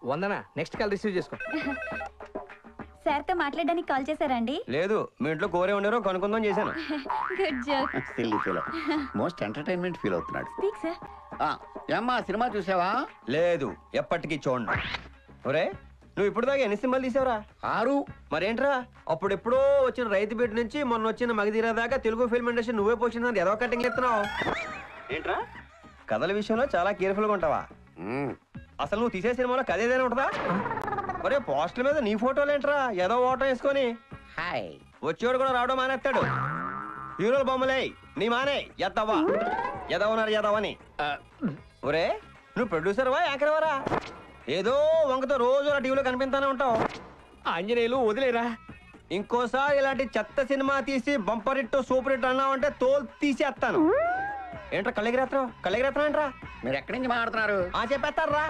వందనా next call receive చేసుకో. సార్తో మాట్లాడడానికి కాల్ చేశారండి? లేదు, మీ ఇంట్లో కోరే ఉండరో కనుక్కుందాం చేశాను. Good joke. Silly feel most entertainment feel అవుతున్నాడు. Speak sir. ఏమ్మా సినిమా చూసావా? లేదు, ఎప్పటికీ చూడండి. ఒరే, నువ్వు ఇప్పుడు దాకా ఎన్ని సినిమాలు తీసావురా? 6. మరేంట్రా, అప్పుడెప్పుడో వచ్చిన రైతు బిడ్డ నుంచి మొన్న వచ్చిన మగధీర దాకా తెలుగు ఫిల్మ్ ఇండస్ట్రీ నువ్వే పోషించిన ఏదో కటింగ్ ఎత్తున్నావు ఏంట్రా? కథల విషయంలో చాలా కేర్ఫుల్ గా ఉంటావా? అసలు నువ్వు తీసే సినిమాలో కథ ఏదైనా ఉంటుందా? ఒరే, పోస్టర్ మీద నీ ఫోటోలు ఏంట్రా ఏదో ఓటం వేసుకొని? హాయ్. వచ్చేవాడు కూడా రావడం మానేస్తాడు. హీరోలు బొమ్మలే నీ మానే ఎద్దవా ఎదవన్నారు ఎదవని. ఒరే, నువ్వు ప్రొడ్యూసర్ వా యాంకర్ వారా? ఏదో వంకతో రోజు ఆ టీవీలో కనిపిస్తానే ఉంటావు. ఆంజనేయులు వదిలేరా. ఇంకోసారి ఇలాంటి చెత్త సినిమా తీసి బంపర్ హిట్ సూపర్ హిట్ అన్నావంటే తోలు తీసేస్తాను. ఏంట్రా కళ్ళెగిరేత్రం ఏంట్రా? మీరు ఎక్కడి నుంచి మాట్లాడుతున్నారు? చెప్పేస్తారా?